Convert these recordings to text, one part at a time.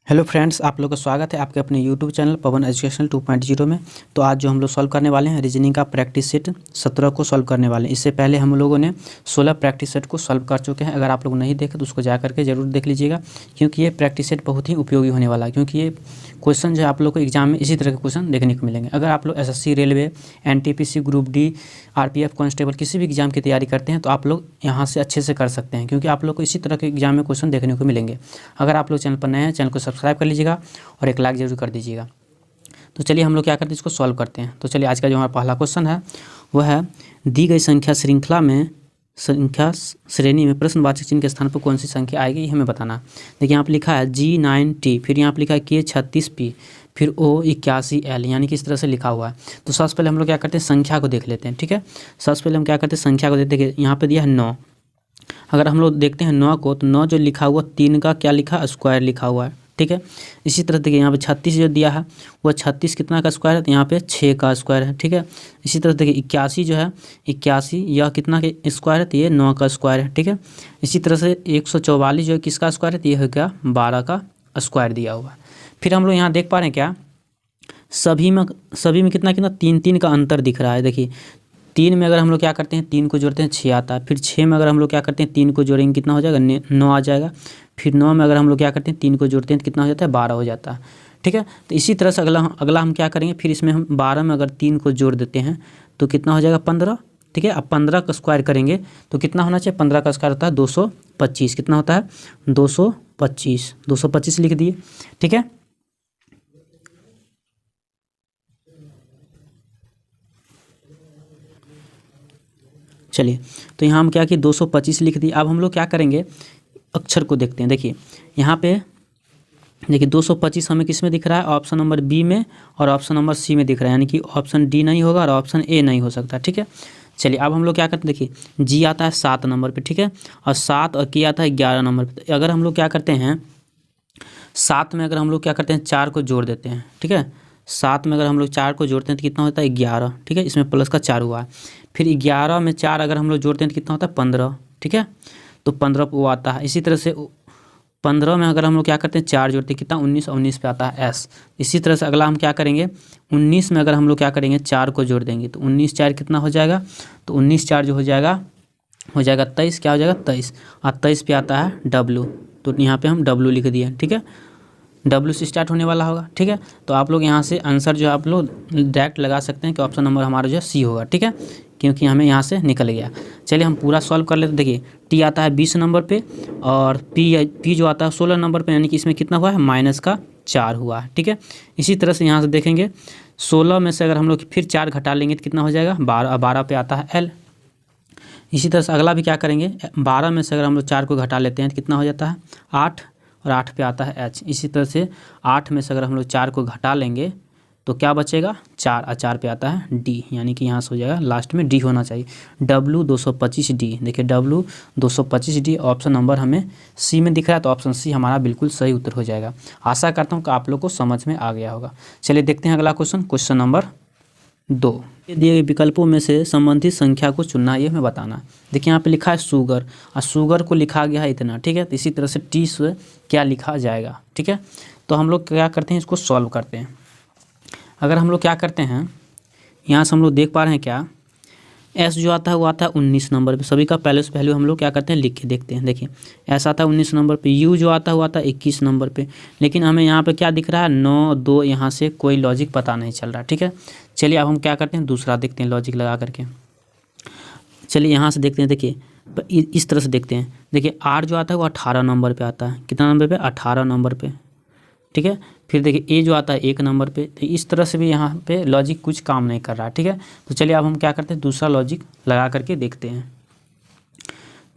Hello friends, आप लोग का स्वागत है आपके अपने यूट्यूब चैनल पवन एजुकेशनल 2.0 में। तो आज जो हम लोग सॉल्व करने वाले हैं रीजनिंग का प्रैक्टिस सेट 17 को सॉल्व करने वाले हैं। इससे पहले हम लोगों ने 16 प्रैक्टिस सेट को सॉल्व कर चुके हैं। अगर आप लोग नहीं देखे तो उसको जा करके ज़रूर देख लीजिएगा, क्योंकि ये प्रैक्टिस सेट बहुत ही उपयोगी होने वाला है। क्योंकि ये क्वेश्चन जो है आप लोग को एग्जाम में इसी तरह के क्वेश्चन देखने को मिलेंगे। अगर आप लोग SSC, railway, NTPC, group D, RPF constable किसी भी एग्जाम की तैयारी करते हैं तो आप लोग यहाँ से अच्छे से कर सकते हैं, क्योंकि आप लोग को इसी तरह के एग्जाम में क्वेश्चन देखने को मिलेंगे। अगर आप लोग चैनल पर नए हैं, चैनल को सब्सक्राइब कर लीजिएगा और एक लाइक जरूर कर दीजिएगा। तो चलिए हम लोग क्या करते हैं, इसको सॉल्व करते हैं। तो चलिए आज का जो हमारा पहला क्वेश्चन है वह है दी गई संख्या श्रृंखला में संख्या श्रेणी में प्रश्नवाचक चिन्ह के स्थान पर कौन सी संख्या आएगी, ये हमें बताना। देखिए यहाँ पर लिखा है G9T, फिर यहाँ पर लिखा है K36P, फिर O81L, यानी कि इस तरह से लिखा हुआ है। तो सबसे पहले हम लोग क्या करते हैं, संख्या को देख लेते हैं। ठीक है, सबसे पहले हम क्या करते हैं, संख्या को देखते हैं। यहाँ पे दिया है 9। अगर हम लोग देखते हैं 9 को, तो 9 जो लिखा हुआ 3 का क्या लिखा, स्क्वायर लिखा हुआ है। ठीक है, इसी तरह देखिए यहाँ पे 36 जो दिया है वह 36 कितना का स्क्वायर है, तो यहाँ पे 6 का स्क्वायर है। ठीक है, इसी तरह देखिए 81 जो है 81 यह कितना के स्क्वायर है, तो ये 9 का स्क्वायर है। ठीक है, इसी तरह से 144 जो है किसका स्क्वायर है, तो ये है क्या 12 का स्क्वायर दिया हुआ है। फिर हम लोग यहाँ देख पा रहे हैं क्या, सभी में कितना कितना 3 का अंतर दिख रहा है। देखिए 3 में अगर हम लोग क्या करते हैं, 3 को जोड़ते हैं 6 आता है। फिर 6 में अगर हम लोग क्या करते हैं, 3 को जोड़ेंगे कितना हो जाएगा, 9 आ जाएगा। फिर 9 में अगर हम लोग क्या करते हैं, 3 को जोड़ते हैं तो कितना हो जाता है, 12 हो जाता है। ठीक है, तो इसी तरह से अगला हम क्या करेंगे, फिर इसमें हम 12 में अगर 3 को जोड़ देते हैं तो कितना हो जाएगा 15। ठीक है, अब 15 का स्क्वायर करेंगे तो कितना होना चाहिए, 15 का स्क्वायर होता है 225। कितना होता है 225 लिख दिए। ठीक है, चलिए तो यहाँ हम क्या किए 225 लिख दिए। अब हम लोग क्या करेंगे, अक्षर को देखते हैं। देखिए यहाँ पे देखिए 225 हमें किस में दिख रहा है, ऑप्शन नंबर बी में और ऑप्शन नंबर सी में दिख रहा है, यानी कि ऑप्शन डी नहीं होगा और ऑप्शन ए नहीं हो सकता। ठीक है, चलिए अब हम लोग क्या करते हैं, देखिए जी आता है 7 नंबर पे। ठीक है, और 7 और के आता है 11 नंबर पे। अगर हम लोग क्या करते हैं, 7 में अगर हम लोग क्या करते हैं 4 को जोड़ देते हैं। ठीक है, 7 में अगर हम लोग 4 को जोड़ते हैं तो कितना होता है 11। ठीक है, इसमें प्लस का 4 हुआ है। फिर 11 में 4 अगर हम लोग जोड़ते हैं तो कितना होता है 15। ठीक है, तो 15 वो आता है। इसी तरह से 15 में अगर हम लोग क्या करते हैं 4 जोड़ते हैं कितना 19, और 19 पे आता है S। इसी तरह से अगला हम क्या करेंगे, 19 में अगर हम लोग क्या करेंगे 4 को जोड़ देंगे तो 19 4 कितना हो जाएगा, तो 19 4 जो हो जाएगा 23। क्या हो जाएगा 23, और 23 पे आता है W, तो यहाँ पे हम W लिख दिए। ठीक है, W से स्टार्ट होने वाला होगा। ठीक है, तो आप लोग यहाँ से आंसर जो आप लोग डायरेक्ट लगा सकते हैं कि ऑप्शन नंबर हमारा जो है C होगा। ठीक है, क्योंकि हमें यहाँ से निकल गया। चलिए हम पूरा सॉल्व कर लेते। देखिए T आता है 20 नंबर पे और P जो आता है 16 नंबर पे, यानी कि इसमें कितना हुआ है -4 हुआ है। ठीक है, इसी तरह से यहाँ से देखेंगे 16 में से अगर हम लोग फिर 4 घटा लेंगे तो कितना हो जाएगा 12 पे आता है L। इसी तरह से अगला भी क्या करेंगे, 12 में से अगर हम लोग 4 को घटा लेते हैं तो कितना हो जाता है 8, और 8 पे आता है H। इसी तरह से 8 में से अगर हम लोग 4 को घटा लेंगे तो क्या बचेगा 4, और 4 पे आता है D, यानी कि यहाँ से हो जाएगा लास्ट में D होना चाहिए, W 225D। देखिए W 225D ऑप्शन नंबर हमें C में दिख रहा है, तो ऑप्शन C हमारा बिल्कुल सही उत्तर हो जाएगा। आशा करता हूँ कि आप लोग को समझ में आ गया होगा। चलिए देखते हैं अगला क्वेश्चन नंबर 2। दिए गए विकल्पों में से संबंधित संख्या को चुनना, ये हमें बताना। देखिए यहाँ पे लिखा है शुगर, और शुगर को लिखा गया है इतना। ठीक है, तो इसी तरह से टी से क्या लिखा जाएगा। ठीक है, तो हम लोग क्या करते हैं, इसको सॉल्व करते हैं। अगर हम लोग क्या करते हैं, यहाँ से हम लोग देख पा रहे हैं क्या, एस जो आता है वो आता है 19 नंबर पे। सभी का पहले से वैल्यू हम लोग क्या करते हैं लिख के देखते हैं। देखिए एस आता है 19 नंबर पे, यू जो आता है वो आता है 21 नंबर पे। लेकिन हमें यहाँ पे क्या दिख रहा है 9 2, यहाँ से कोई लॉजिक पता नहीं चल रहा। ठीक है, चलिए अब हम क्या करते हैं दूसरा देखते हैं लॉजिक लगा करके। चलिए यहाँ से देखते हैं, देखिए इस तरह से देखते हैं। देखिए आर जो आता है वो 18 नंबर पे आता है। कितना नंबर पे, 18 नंबर पे। ठीक है, फिर देखिए ए जो आता है 1 नंबर पे। तो इस तरह से भी यहाँ पे लॉजिक कुछ काम नहीं कर रहा। ठीक है, तो चलिए अब हम क्या करते हैं दूसरा लॉजिक लगा करके देखते हैं।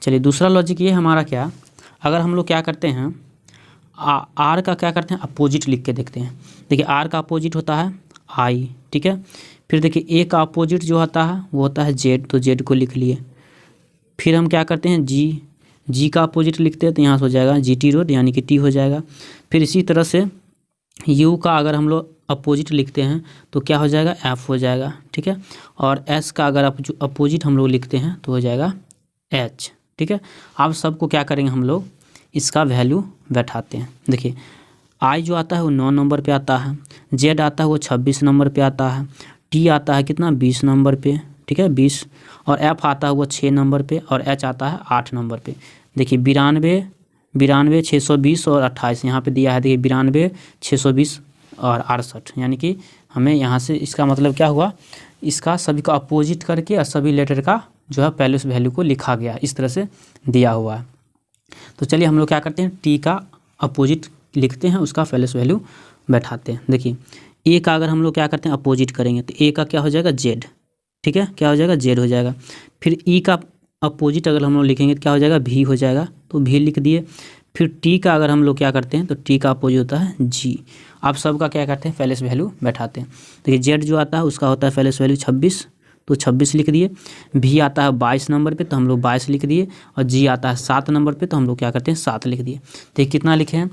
चलिए दूसरा लॉजिक ये हमारा क्या, अगर हम लोग क्या करते हैं आर का क्या करते हैं अपोजिट लिख के देखते हैं। देखिए आर का अपोजिट होता है आई। ठीक है, फिर देखिए ए का अपोजिट जो होता है वो होता है जेड, तो जेड को लिख लिए। फिर हम क्या करते हैं जी का अपोजिट लिखते हैं, तो यहाँ से हो जाएगा GT रोड, यानी कि टी हो जाएगा। फिर इसी तरह से यू का अगर हम लोग अपोजिट लिखते हैं तो क्या हो जाएगा एफ हो जाएगा। ठीक है, और एस का अगर अपोजिट हम लोग लिखते हैं तो हो जाएगा एच। ठीक है, अब सबको क्या करेंगे हम लोग इसका वैल्यू बैठाते हैं। देखिए आई जो आता है वो 9 नंबर पे आता है, जेड आता है वो 26 नंबर पे आता है, टी आता है कितना 20 नंबर पे, ठीक है 20, और एफ आता है वो 6 नंबर पे, और एच आता है 8 नंबर पे। देखिए 92 620 और 28 यहाँ पे दिया है। देखिए 92 620 और 68, यानी कि हमें यहाँ से इसका मतलब क्या हुआ, इसका सभी का अपोजिट करके और सभी लेटर का जो है पहले उस वैल्यू को लिखा गया, इस तरह से दिया हुआ है। तो चलिए हम लोग क्या करते हैं, टी का अपोजिट लिखते हैं, उसका पहले वैल्यू बैठाते हैं। देखिए ए का अगर हम लोग क्या करते हैं अपोजिट करेंगे तो ए का क्या हो जाएगा जेड, ठीक है क्या हो जाएगा जेड हो जाएगा। फिर ई का अपोजिट अगर हम लोग लिखेंगे तो क्या हो जाएगा भी हो जाएगा, तो भी लिख दिए। फिर टी का अगर हम लोग क्या करते हैं तो टी का अपोजिट होता है जी। आप सबका क्या करते हैं पहले वैल्यू बैठाते हैं। देखिए जेड जो आता है उसका होता है पहले वैल्यू 26, तो 26 लिख दिए। भी आता है 22 नंबर पे तो हम लोग 22 लिख दिए, और जी आता है 7 नंबर पे तो हम लोग क्या करते हैं 7 लिख दिए। तो कितना लिखे हैं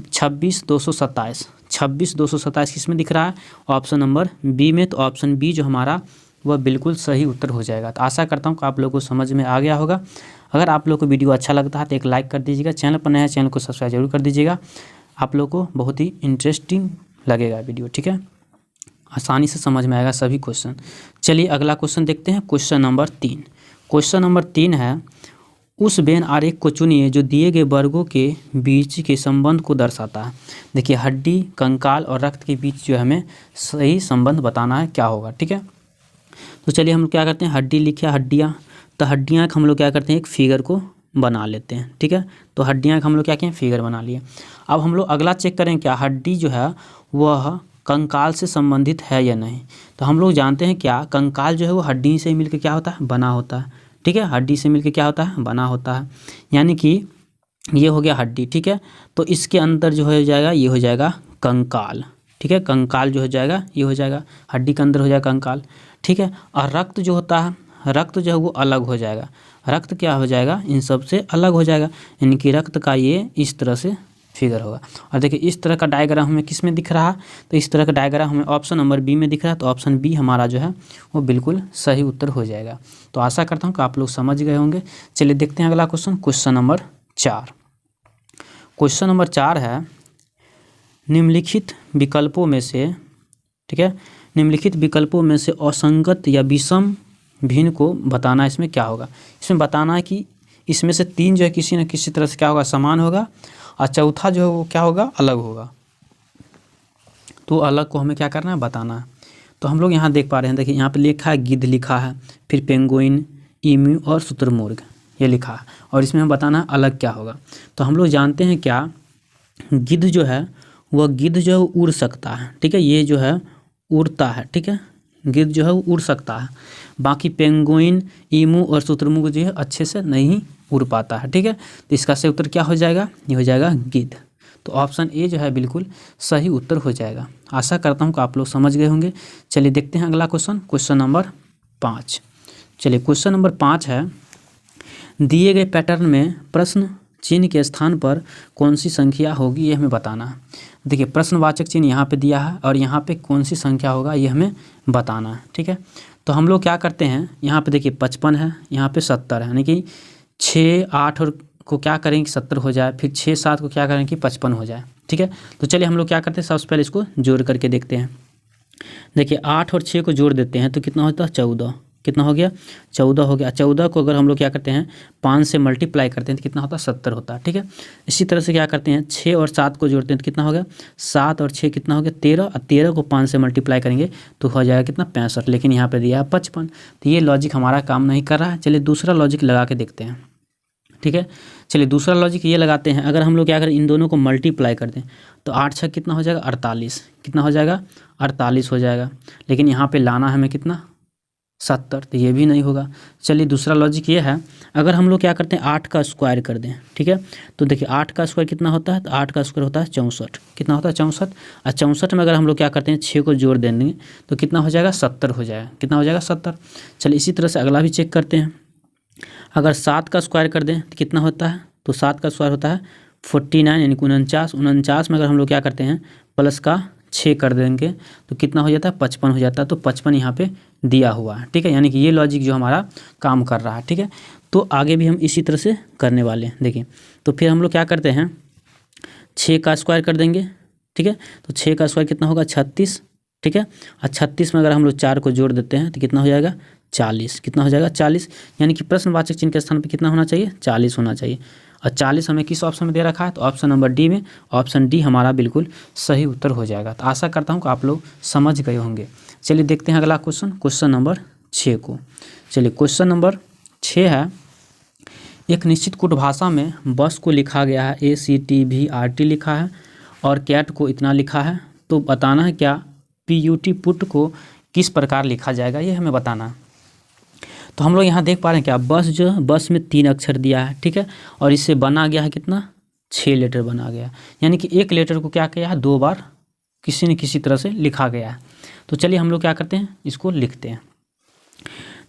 26 227, 26 227 किस में दिख रहा है, ऑप्शन नंबर बी में। तो ऑप्शन बी जो हमारा वह बिल्कुल सही उत्तर हो जाएगा। तो आशा करता हूँ कि आप लोगों को समझ में आ गया होगा। अगर आप लोग को वीडियो अच्छा लगता है तो एक लाइक कर दीजिएगा, चैनल पर नया है चैनल को सब्सक्राइब जरूर कर दीजिएगा। आप लोग को बहुत ही इंटरेस्टिंग लगेगा वीडियो, ठीक है, आसानी से समझ में आएगा सभी क्वेश्चन। चलिए अगला क्वेश्चन देखते हैं, क्वेश्चन नंबर 3। क्वेश्चन नंबर 3 है, उस वेन आरेख को चुनिए जो दिए गए वर्गों के बीच के संबंध को दर्शाता है। देखिए हड्डी, कंकाल और रक्त के बीच जो हमें सही संबंध बताना है, क्या होगा, ठीक है। तो चलिए हम क्या करते हैं, हड्डी लिखे हड्डियाँ, तो हड्डियाँ हम लोग क्या करते हैं एक फिगर को बना लेते हैं, ठीक है। तो हड्डियाँ हम लोग क्या किए फिगर बना लिए। अब हम लोग अगला चेक करें क्या हड्डी जो है वह कंकाल से संबंधित है या नहीं। तो हम लोग जानते हैं क्या कंकाल जो है वो हड्डी से मिलकर क्या होता है बना होता है, ठीक है, हड्डी से मिलकर क्या होता है बना होता है। यानी कि ये हो गया हड्डी, ठीक है। तो इसके अंदर जो हो जाएगा ये हो जाएगा कंकाल, ठीक है, कंकाल जो हो जाएगा ये हो जाएगा हड्डी के अंदर हो जाएगा कंकाल, ठीक है। और रक्त जो होता है, रक्त जो है वो अलग हो जाएगा, रक्त क्या हो जाएगा इन सब से अलग हो जाएगा, यानी कि रक्त का ये इस तरह से फिगर होगा। और देखिए इस तरह का डायग्राम हमें किस में दिख रहा है, तो इस तरह का डायग्राम हमें ऑप्शन नंबर बी में दिख रहा है। तो ऑप्शन बी हमारा जो है वो बिल्कुल सही उत्तर हो जाएगा। तो आशा करता हूँ कि आप लोग समझ गए होंगे। चलिए देखते हैं अगला question, question number 4। Question number 4 है, निम्नलिखित विकल्पों में से, ठीक है, निम्नलिखित विकल्पों में से असंगत या विषम भिन्न को बताना। इसमें क्या होगा, इसमें बताना है कि इसमें से 3 जो है किसी न किसी तरह से क्या होगा समान होगा, और चौथा जो है वो क्या होगा अलग होगा। तो अलग को हमें क्या करना है बताना है। तो हम लोग यहाँ देख पा रहे हैं, देखिए यहाँ पे लिखा है गिद्ध लिखा है, फिर पेंगुइन, ईमू और शुतुरमुर्ग ये लिखा है, और इसमें हम बताना है अलग क्या होगा। तो हम लोग जानते हैं क्या गिद्ध जो है वह गिद्ध जो है वो उड़ सकता है, ठीक है, ये जो है उड़ता है, ठीक है, गिद्ध जो है वो उड़ सकता है। बाकी पेंगुइन, ईमू और शुतुरमुर्ग जो है अच्छे से नहीं उड़ पाता है, ठीक है। तो इसका सही उत्तर क्या हो जाएगा, ये हो जाएगा गिद्ध। तो ऑप्शन ए जो है बिल्कुल सही उत्तर हो जाएगा। आशा करता हूँ कि आप लोग समझ गए होंगे। चलिए देखते हैं अगला क्वेश्चन, क्वेश्चन नंबर 5। चलिए क्वेश्चन नंबर 5 है, दिए गए पैटर्न में प्रश्न चिन्ह के स्थान पर कौन सी संख्या होगी ये हमें बताना है। देखिए प्रश्नवाचक चिन्ह यहाँ पे दिया है और यहाँ पे कौन सी संख्या होगा ये हमें बताना है, ठीक है। तो हम लोग क्या करते हैं, यहाँ पे देखिए 55 है, यहाँ पे 70 है, यानी कि 6 8 और को क्या करेंगे कि 70 हो जाए, फिर 6 7 को क्या करेंगे कि 55 हो जाए, ठीक है। तो चलिए हम लोग क्या करते हैं सबसे पहले इसको जोड़ करके देखते हैं। देखिए 8 और 6 को जोड़ देते हैं तो कितना होता है 14, कितना हो गया 14 हो गया। 14 को अगर हम लोग क्या करते हैं 5 से मल्टीप्लाई करते हैं तो कितना होता है 70 होता है, ठीक है। इसी तरह से क्या करते हैं 6 और 7 को जोड़ते हैं तो कितना हो गया 7 और 6 कितना हो गया 13, और 13 को 5 से मल्टीप्लाई करेंगे तो हो जाएगा कितना 65, लेकिन यहाँ पे दिया है 55। तो ये लॉजिक हमारा काम नहीं कर रहा है। चलिए दूसरा लॉजिक लगा के देखते हैं, ठीक है। चलिए दूसरा लॉजिक ये लगाते हैं, अगर हम लोग क्या करें इन दोनों को मल्टीप्लाई कर दें तो 8 6 कितना हो जाएगा 48, कितना हो जाएगा 48 हो जाएगा, लेकिन यहाँ पे लाना हमें कितना 70, तो ये भी नहीं होगा। चलिए दूसरा लॉजिक ये है, अगर हम लोग क्या करते हैं 8 का स्क्वायर कर दें, ठीक है। तो देखिए 8 का स्क्वायर कितना होता है, तो 8 का स्क्वायर होता है 64, कितना होता है 64, और 64 में अगर हम लोग क्या करते हैं 6 को जोड़ देंगे तो कितना हो जाएगा 70 हो जाएगा, कितना हो जाएगा 70। चलिए इसी तरह से अगला भी चेक करते हैं, अगर 7 का स्क्वायर कर दें तो कितना होता है, तो 7 का स्क्वायर होता है 49 यानी कि 49, 49 में अगर हम लोग क्या करते हैं प्लस का 6 कर देंगे तो कितना हो जाता है 55 हो जाता है। तो 55 यहाँ पे दिया हुआ है, ठीक है, यानी कि ये लॉजिक जो हमारा काम कर रहा है, ठीक है। तो आगे भी हम इसी तरह से करने वाले हैं। देखिए तो फिर हम लोग क्या करते हैं 6 का स्क्वायर कर देंगे ठीक है। तो 6 का स्क्वायर कितना होगा 36, ठीक है। और 36 में अगर हम लोग 4 को जोड़ देते हैं तो कितना हो जाएगा 40, कितना हो जाएगा 40, यानी कि प्रश्नवाचक चिन्ह के स्थान पर कितना होना चाहिए 40 होना चाहिए। और 40 हमें किस ऑप्शन में दे रखा है, तो ऑप्शन नंबर डी में, ऑप्शन डी हमारा बिल्कुल सही उत्तर हो जाएगा। तो आशा करता हूँ कि आप लोग समझ गए होंगे। चलिए देखते हैं अगला क्वेश्चन, क्वेश्चन नंबर 6 को। चलिए क्वेश्चन नंबर 6 है, एक निश्चित कूट भाषा में बस को लिखा गया है ACTVRT लिखा है और कैट को इतना लिखा है, तो बताना है क्या PUT पुट को किस प्रकार लिखा जाएगा, ये हमें बताना है। तो हम लोग यहाँ देख पा रहे हैं क्या, बस जो बस में 3 अक्षर दिया है, ठीक है, और इससे बना गया है कितना 6 लेटर बना गया, यानी कि एक लेटर को क्या किया है 2 बार किसी न किसी तरह से लिखा गया है। तो चलिए हम लोग क्या करते हैं, इसको लिखते हैं।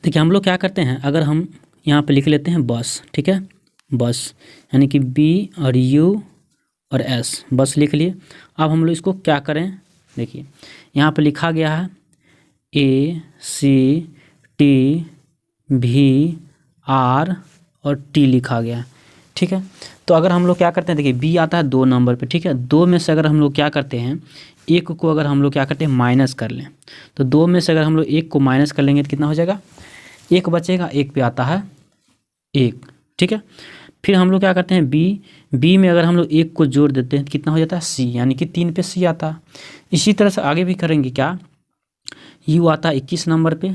देखिए हम लोग क्या करते हैं, अगर हम यहाँ पे लिख लेते हैं बस, ठीक है, बस यानी कि B और U और S, बस लिख लिए। अब हम लोग इसको क्या करें, देखिए यहाँ पे लिखा गया है ACTVR और T लिखा गया है, ठीक है। तो अगर हम लोग क्या करते हैं, देखिए B आता है 2 नंबर पे, ठीक है, 2 में से अगर हम लोग क्या करते हैं, 1 को अगर हम लोग क्या करते हैं माइनस कर लें, तो 2 में से अगर हम लोग 1 को माइनस कर लेंगे तो कितना हो जाएगा 1 बचेगा, 1 पे आता है 1, ठीक है। फिर हम लोग क्या करते हैं B में अगर हम लोग 1 को जोड़ देते हैं तो कितना हो जाता है C, यानी कि 3 पे C आता है। इसी तरह से आगे भी करेंगे, क्या U आता है 21 नंबर पे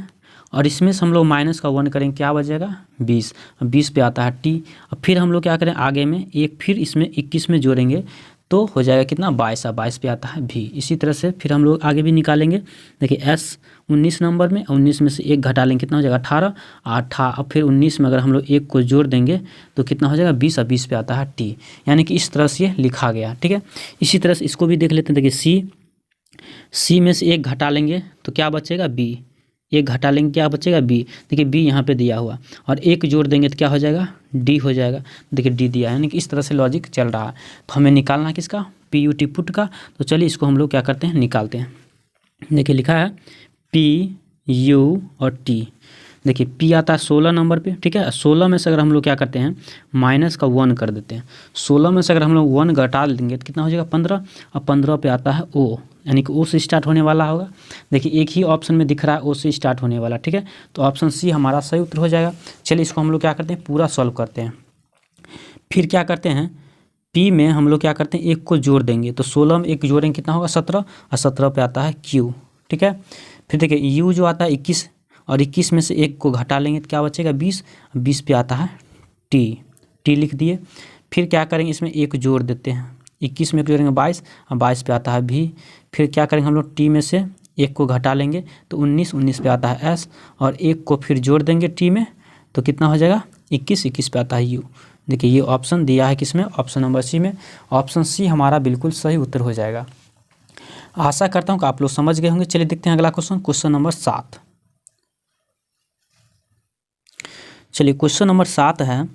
और इसमें से हम लोग माइनस का 1 करेंगे, क्या बचेगा 20, 20 पे आता है T। और फिर हम लोग क्या करें, आगे में एक फिर इसमें 21 में जोड़ेंगे तो हो जाएगा कितना 22, 22 पे आता है V। इसी तरह से फिर हम लोग आगे भी निकालेंगे, देखिए S 19 नंबर में, 19 में से 1 घटा लेंगे कितना हो जाएगा 18, 18 और फिर 19 में अगर हम लोग 1 को जोड़ देंगे तो कितना हो जाएगा 20 और 20 पे आता है T, यानी कि इस तरह से ये लिखा गया, ठीक है। इसी तरह से इसको भी देख लेते हैं, देखिए C में से 1 घटा लेंगे तो क्या बचेगा B, 1 घटा लेंगे क्या बचेगा B, देखिए B यहाँ पे दिया हुआ और 1 जोड़ देंगे तो क्या हो जाएगा D हो जाएगा, देखिए D दिया है, यानी कि इस तरह से लॉजिक चल रहा है। तो हमें निकालना है किसका PUT पुट का, तो चलिए इसको हम लोग क्या करते हैं निकालते हैं। देखिए लिखा है PU और T, देखिए P आता है 16 नंबर पे, ठीक है, 16 में से अगर हम लोग क्या करते हैं माइनस का 1 कर देते हैं, 16 में से अगर हम लोग 1 घटा देंगे तो कितना हो जाएगा 15 और 15 पे आता है O, यानी कि O से स्टार्ट होने वाला होगा। देखिए एक ही ऑप्शन में दिख रहा है O से स्टार्ट होने वाला, ठीक है, तो ऑप्शन C हमारा सही उत्तर हो जाएगा। चलिए इसको हम लोग क्या करते हैं पूरा सॉल्व करते हैं। फिर क्या करते हैं P में हम लोग क्या करते हैं 1 को जोड़ देंगे, तो 16 में 1 जोड़ेंगे कितना होगा 17 और 17 पे आता है Q, ठीक है। फिर देखिए U जो आता है 21 और 21 में से 1 को घटा लेंगे तो क्या बचेगा 20, 20 पे आता है T लिख दिए। फिर क्या करेंगे इसमें 1 जोड़ देते हैं, 21 में 1 जोड़ेंगे 22 और 22 पे आता है V। फिर क्या करेंगे हम लोग T में से 1 को घटा लेंगे तो 19, 19 पे आता है S और 1 को फिर जोड़ देंगे T में तो कितना हो जाएगा 21, 21 पे आता है U। देखिए ये ऑप्शन दिया है किसमें, ऑप्शन नंबर C में, ऑप्शन C हमारा बिल्कुल सही उत्तर हो जाएगा। आशा करता हूँ कि आप लोग समझ गए होंगे। चलिए देखते हैं अगला क्वेश्चन, क्वेश्चन नंबर 7। चलिए क्वेश्चन नंबर 7 है,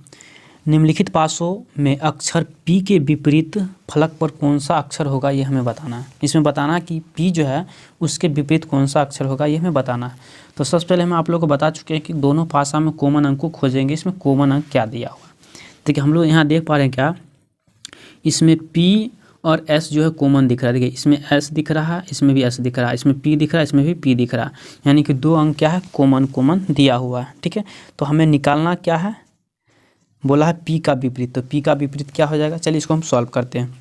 निम्नलिखित पासों में अक्षर P के विपरीत फलक पर कौन सा अक्षर होगा, ये हमें बताना है। इसमें बताना है कि P जो है उसके विपरीत कौन सा अक्षर होगा, ये हमें बताना है। तो सबसे पहले हम आप लोगों को बता चुके हैं कि दोनों पासा में कॉमन अंक को खोजेंगे। इसमें कॉमन अंक क्या दिया हुआ, देखिए हम लोग यहाँ देख पा रहे हैं क्या, इसमें P और S जो है कॉमन दिख रहा है। देखिए इसमें S दिख रहा है, इसमें भी S दिख रहा है, इसमें P दिख रहा है, इसमें भी P दिख रहा है, यानी कि 2 अंक क्या है कॉमन दिया हुआ है, ठीक है। तो हमें निकालना क्या है, बोला है P का विपरीत, तो P का विपरीत क्या हो जाएगा, चलिए इसको हम सॉल्व करते हैं।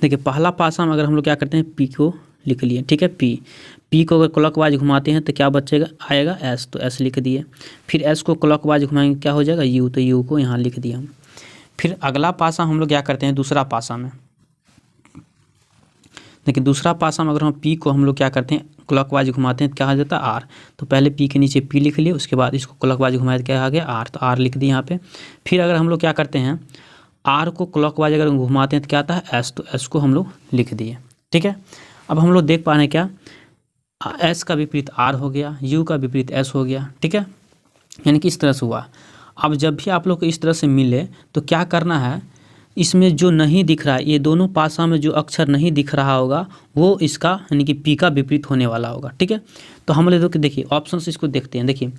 देखिए पहला पासा में अगर हम लोग क्या करते हैं P को लिख लिए, ठीक है, P को अगर क्लॉकवाइज घुमाते हैं तो क्या बचेगा आएगा S, तो S लिख दिए। फिर S को क्लॉकवाइज घुमाएंगे क्या हो जाएगा U, तो U को यहाँ लिख दिया हम। फिर अगला पासा हम लोग क्या करते हैं दूसरा पासा में, देखिए दूसरा पासा में अगर हम P को हम लोग क्या करते हैं क्लॉकवाइज घुमाते हैं तो क्या आ जाता है R, तो पहले P के नीचे P लिख लिए, उसके बाद इसको क्लॉकवाइज घुमाए तो क्या आ गया R, तो R लिख दिए यहाँ पे। फिर अगर हम लोग क्या करते हैं R को क्लॉकवाइज अगर घुमाते हैं तो क्या आता है S, तो S को हम लोग लिख दिए, ठीक है। अब हम लोग देख पा रहे हैं क्या, S का विपरीत R हो गया, U का विपरीत S हो गया, ठीक है, यानी कि इस तरह से हुआ। अब जब भी आप लोग को इस तरह से मिले तो क्या करना है, इसमें जो नहीं दिख रहा है, ये दोनों पासा में जो अक्षर नहीं दिख रहा होगा वो इसका यानी कि P का विपरीत होने वाला होगा, ठीक है। तो हम लोग देखिए ऑप्शन से इसको देखते हैं, देखिए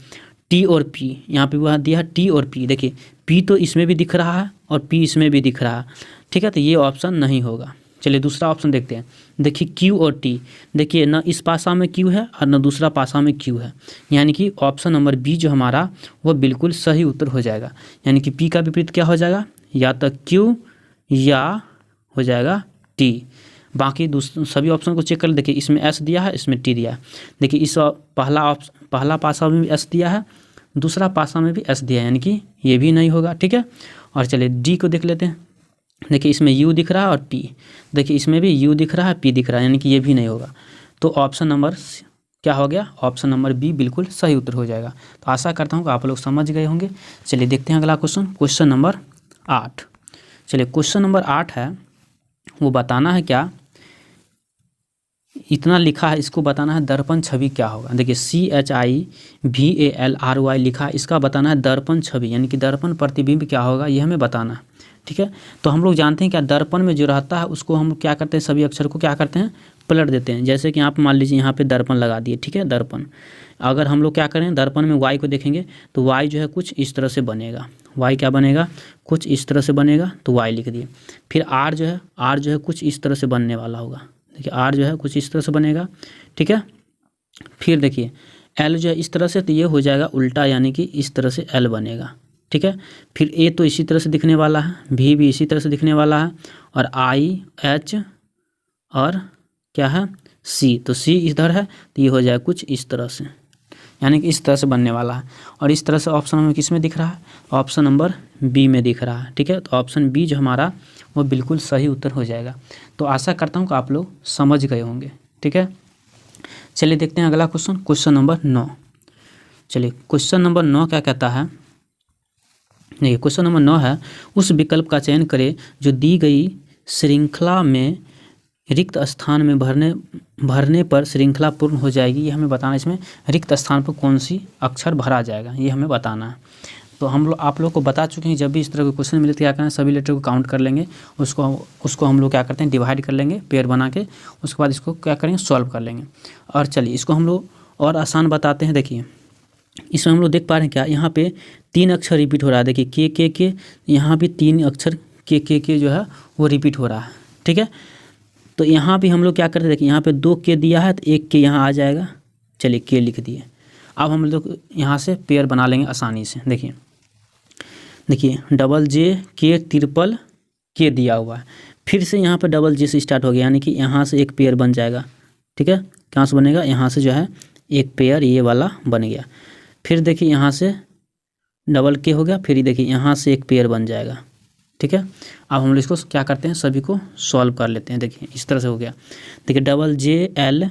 T और P, यहाँ पे वहाँ दिया है T और P, देखिए P तो इसमें भी दिख रहा है और P इसमें भी दिख रहा है, ठीक है, तो ये ऑप्शन नहीं होगा, चलिए दूसरा ऑप्शन देखते हैं। देखिए क्यू और टी, देखिए न इस पासा में क्यू है और न दूसरा पासा में क्यू है, यानी कि ऑप्शन नंबर बी जो हमारा वो बिल्कुल सही उत्तर हो जाएगा। यानी कि पी का विपरीत क्या हो जाएगा, या तो क्यू या हो जाएगा टी। बाकी सभी ऑप्शन को चेक कर, देखिए इसमें एस दिया है, इसमें टी दिया है। देखिए इस पहला पासा में भी एस दिया है, दूसरा पासा में भी एस दिया है, यानी कि ये भी नहीं होगा। ठीक है, और चलिए डी को देख लेते हैं। देखिए इसमें यू दिख रहा है और पी, देखिए इसमें भी यू दिख रहा है, पी दिख रहा है, यानी कि ये भी नहीं होगा। तो ऑप्शन नंबर क्या हो गया, ऑप्शन नंबर बी बिल्कुल सही उत्तर हो जाएगा। तो आशा करता हूँ कि आप लोग समझ गए होंगे। चलिए देखते हैं अगला क्वेश्चन, क्वेश्चन नंबर 8। चलिए क्वेश्चन नंबर 8 है, वो बताना है क्या, इतना लिखा है, इसको बताना है दर्पण छवि क्या होगा। देखिए CHIVALRY लिखा है, इसका बताना है दर्पण छवि, यानी कि दर्पण प्रतिबिंब क्या होगा, ये हमें बताना है। ठीक है, तो हम लोग जानते हैं क्या, दर्पण में जो रहता है उसको हम क्या करते हैं, सभी अक्षर को क्या करते हैं, पलट देते हैं। जैसे कि यहाँ पे मान लीजिए यहाँ पे दर्पण लगा दिए। ठीक है, दर्पण अगर हम लोग क्या करें, दर्पण में वाई को देखेंगे तो वाई जो है कुछ इस तरह से बनेगा, वाई क्या बनेगा, कुछ इस तरह से बनेगा, तो वाई लिख दिए। फिर आर जो है कुछ इस तरह से बनने वाला होगा। देखिए आर जो है कुछ इस तरह से बनेगा। ठीक है, फिर देखिए एल जो है इस तरह से, तो ये हो जाएगा उल्टा, यानी कि इस तरह से एल बनेगा। ठीक है, फिर ए तो इसी तरह से दिखने वाला है, भी इसी तरह से दिखने वाला है, और आई एच और क्या है सी, तो सी इधर है, तो ये हो जाएगा कुछ इस तरह से, यानी कि इस तरह से बनने वाला है। और इस तरह से ऑप्शन में किस में दिख रहा है, ऑप्शन नंबर बी में दिख रहा है। ठीक है, तो ऑप्शन बी जो हमारा वो बिल्कुल सही उत्तर हो जाएगा। तो आशा करता हूँ कि आप लोग समझ गए होंगे। ठीक है, चलिए देखते हैं अगला क्वेश्चन, क्वेश्चन नंबर 9। चलिए क्वेश्चन नंबर 9 क्या कहता है, देखिए क्वेश्चन नंबर 9 है, उस विकल्प का चयन करें जो दी गई श्रृंखला में रिक्त स्थान में भरने पर श्रृंखला पूर्ण हो जाएगी। ये हमें बताना है, इसमें रिक्त स्थान पर कौन सी अक्षर भरा जाएगा, ये हमें बताना है। तो हम लोग आप लोग को बता चुके हैं, जब भी इस तरह के क्वेश्चन मिले तो क्या करना है, सभी लेटर को काउंट कर लेंगे, उसको हम लोग क्या करते हैं, डिवाइड कर लेंगे पेयर बना के, उसके बाद इसको क्या करेंगे, सॉल्व कर लेंगे। और चलिए इसको हम लोग और आसान बताते हैं। देखिए इसमें हम लोग देख पा रहे हैं क्या, यहाँ पे 3 अक्षर रिपीट हो रहा है। देखिए के यहाँ भी 3 अक्षर के जो है वो रिपीट हो रहा है। ठीक है, तो यहाँ भी हम लोग क्या करते हैं, देखिए यहाँ पे 2 के दिया है, तो 1 के यहाँ आ जाएगा। चलिए के लिख दिए। अब हम लोग यहाँ से पेयर बना लेंगे आसानी से। देखिए डबल जे के ट्रिपल के दिया हुआ है, फिर से यहाँ पे डबल जे से स्टार्ट हो गया, यानी कि यहाँ से एक पेयर बन जाएगा। ठीक है, कहाँ से बनेगा, यहाँ से जो है एक पेयर ये वाला बन गया। फिर देखिए यहाँ से डबल के हो गया, फिर देखिए यहाँ से एक पेयर बन जाएगा। ठीक है, अब हम लोग इसको क्या करते हैं, सभी को सॉल्व कर लेते हैं। देखिए इस तरह से हो गया। देखिए डबल जे एल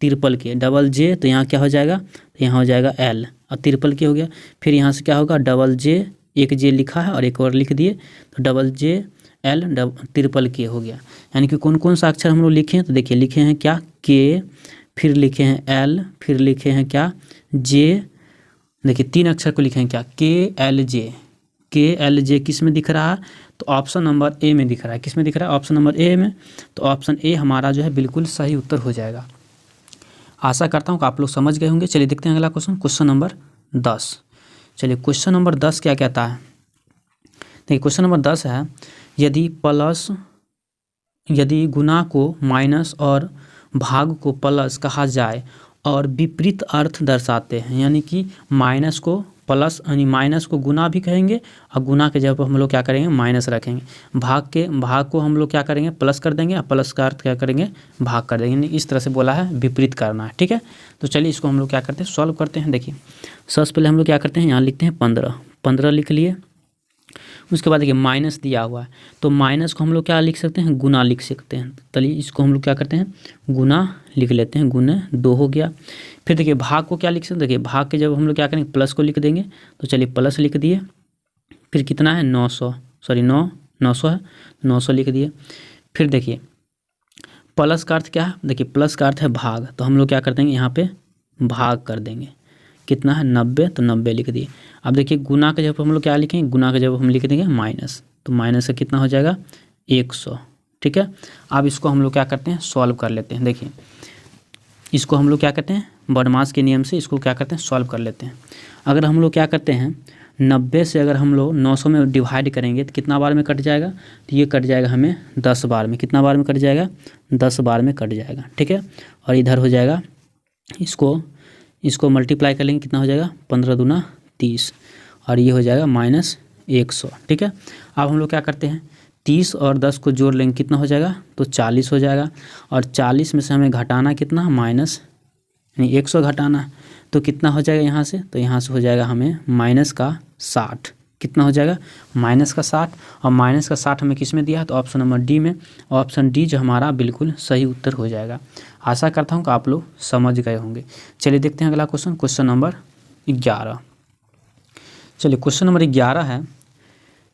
ट्रिपल के, डबल जे तो यहाँ क्या हो जाएगा, तो यहाँ हो जाएगा एल, और ट्रिपल के हो गया। फिर यहाँ से क्या होगा, डबल जे, एक जे लिखा है और एक और लिख दिए, तो डबल जे एल ट्रिपल के हो गया। यानी कि कौन कौन सा अक्षर हम लोग लिखे हैं, तो देखिए लिखे हैं क्या, के, फिर लिखे हैं एल, फिर लिखे हैं क्या, जे। देखिए 3 अक्षर को लिखे हैं क्या, के एल जे। के एल जे किस में दिख रहा है, तो ऑप्शन नंबर ए में दिख रहा है। किस में दिख रहा है, ऑप्शन नंबर ए में। तो ऑप्शन ए हमारा जो है बिल्कुल सही उत्तर हो जाएगा। आशा करता हूँ कि आप लोग समझ गए होंगे। चलिए देखते हैं अगला क्वेश्चन, क्वेश्चन नंबर 10। चलिए क्वेश्चन नंबर 10 क्या कहता है, देखिए क्वेश्चन नंबर 10 है, यदि गुणा को माइनस और भाग को प्लस कहा जाए और विपरीत अर्थ दर्शाते हैं, यानी कि माइनस को प्लस, यानी माइनस को गुना भी कहेंगे और गुना के जगह पर हम लोग क्या करेंगे, माइनस रखेंगे। भाग को हम लोग क्या करेंगे, प्लस कर देंगे, और प्लस का अर्थ क्या करेंगे, भाग कर देंगे। यानी इस तरह से बोला है, विपरीत करना है। ठीक है, तो चलिए इसको हम लोग क्या करते हैं, सॉल्व करते हैं। देखिए सबसे पहले हम लोग क्या करते हैं, यहाँ लिखते हैं 15 लिख लिए। उसके बाद देखिए माइनस दिया हुआ है, तो माइनस को हम लोग क्या लिख सकते हैं, गुना लिख सकते हैं। चलिए इसको हम लोग क्या करते हैं, गुना लिख लेते हैं, गुना 2 हो गया। फिर देखिए भाग को क्या लिख सकते हैं, देखिए भाग के जब हम लोग क्या करेंगे, प्लस को लिख देंगे, तो चलिए प्लस लिख दिए। फिर कितना है, 900 है, 900 लिख दिए। फिर देखिए प्लस का अर्थ क्या है, देखिए प्लस का अर्थ है भाग, तो हम लोग क्या कर देंगे, यहाँ पे भाग कर देंगे। कितना है, 90, तो 90 लिख दिए। अब देखिए गुना के जब हम लोग क्या लिखेंगे, गुना के जब हम लिख देंगे माइनस, तो माइनस से कितना हो जाएगा, 100। ठीक है, अब इसको हम लोग क्या करते हैं, सॉल्व कर लेते हैं। देखिए इसको हम लोग क्या करते हैं, बॉडमास के नियम से इसको क्या करते हैं, सॉल्व कर लेते हैं। अगर हम लोग क्या करते हैं, 90 से अगर हम लोग 900 में डिवाइड करेंगे तो कितना बार में कट जाएगा, तो ये कट जाएगा हमें 10 बार में। कितना बार में कट जाएगा, 10 बार में कट जाएगा, ठीक है। और इधर हो जाएगा, इसको मल्टीप्लाई कर लेंगे, कितना हो जाएगा 15 दूना 30, और ये हो जाएगा -100, ठीक है। अब हम लोग क्या करते हैं, 30 और 10 को जोड़ लेंगे, कितना हो जाएगा, तो 40 हो जाएगा। और 40 में से हमें घटाना कितना, माइनस यानी 100 घटाना, तो कितना हो जाएगा यहाँ से, तो यहाँ से हो जाएगा हमें -60। कितना हो जाएगा, -60। और -60 हमें किस में दिया है, तो ऑप्शन नंबर डी में। ऑप्शन डी जो हमारा बिल्कुल सही उत्तर हो जाएगा। आशा करता हूँ कि आप लोग समझ गए होंगे। चलिए देखते हैं अगला क्वेश्चन, क्वेश्चन नंबर 11। चलिए क्वेश्चन नंबर 11 है,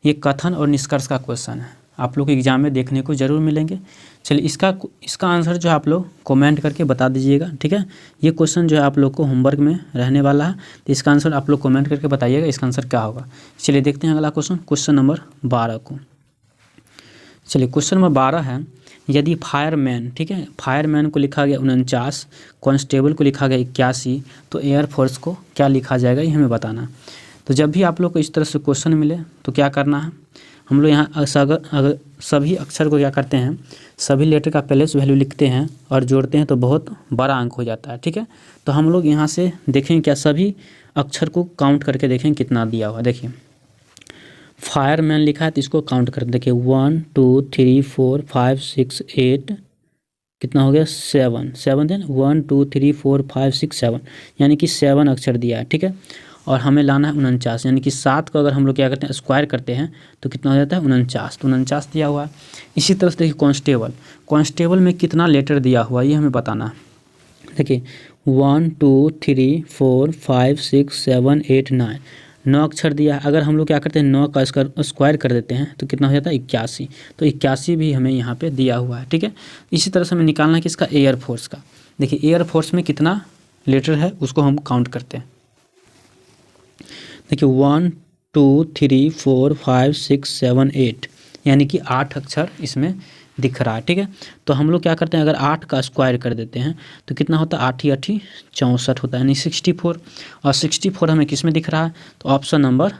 ये कथन और निष्कर्ष का क्वेश्चन है, आप लोग एग्जाम में देखने को ज़रूर मिलेंगे। चलिए इसका आंसर जो है आप लोग कमेंट करके बता दीजिएगा, ठीक है। ये क्वेश्चन जो है आप लोग को होमवर्क में रहने वाला है, तो इसका आंसर आप लोग कमेंट करके बताइएगा इसका आंसर क्या होगा। चलिए देखते हैं अगला क्वेश्चन, क्वेश्चन नंबर 12 को। चलिए क्वेश्चन नंबर 12 है, यदि फायरमैन, ठीक है, फायरमैन को लिखा गया 49, कांस्टेबल को लिखा गया 81, तो एयरफोर्स को क्या लिखा जाएगा, ये हमें बताना। तो जब भी आप लोग को इस तरह से क्वेश्चन मिले तो क्या करना है, हम लोग यहाँ अगर सभी अक्षर को क्या करते हैं, सभी लेटर का प्लेस वैल्यू लिखते हैं और जोड़ते हैं तो बहुत बड़ा अंक हो जाता है, ठीक है। तो हम लोग यहाँ से देखें क्या सभी अक्षर को काउंट करके देखें कितना दिया हुआ। देखिए फायरमैन लिखा है तो इसको काउंट कर देखिए 1 2 3 4 5 6 8, कितना हो गया 7 देन 1 2 3 4 5 6 7, यानी कि 7 अक्षर दिया है, ठीक है। और हमें लाना है 49, यानी कि 7 को अगर हम लोग क्या करते हैं स्क्वायर करते हैं तो कितना हो जाता है 49, तो 49 दिया हुआ है। इसी तरह से देखिए कांस्टेबल में कितना लेटर दिया हुआ है ये हमें बताना है। देखिए 1 2 3 4 5 6 7 8 9, 9 अक्षर दिया है। अगर हम लोग क्या करते हैं 9 का स्क्वायर कर देते हैं तो कितना हो जाता है 81, तो 81 भी हमें यहाँ पे दिया हुआ है, ठीक है। इसी तरह से हमें निकालना है कि इसका एयरफोर्स का। देखिए एयरफोर्स में कितना लेटर है उसको हम काउंट करते हैं। देखिए 1 2 3 4 5 6 7 8, यानी कि 8 अक्षर इसमें दिख रहा है, ठीक है। तो हम लोग क्या करते हैं, अगर 8 का स्क्वायर कर देते हैं तो कितना होता है 8 8 64 होता है, यानी 64। और 64 हमें किस में दिख रहा है, तो ऑप्शन नंबर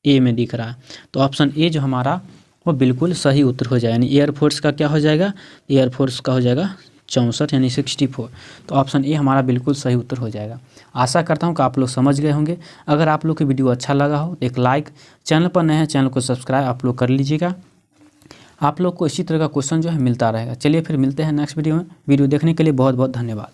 ए में दिख रहा है। तो ऑप्शन ए जो हमारा वो बिल्कुल सही उत्तर हो जाएगा, यानी एयरफोर्स का क्या हो जाएगा, एयरफोर्स का हो जाएगा 64 यानी 64। तो ऑप्शन ए हमारा बिल्कुल सही उत्तर हो जाएगा। आशा करता हूँ कि आप लोग समझ गए होंगे। अगर आप लोग की वीडियो अच्छा लगा हो तो एक लाइक, चैनल पर नए हैं चैनल को सब्सक्राइब आप लोग कर लीजिएगा। आप लोग को इसी तरह का क्वेश्चन जो है मिलता रहेगा। चलिए फिर मिलते हैं नेक्स्ट वीडियो में। वीडियो देखने के लिए बहुत बहुत धन्यवाद।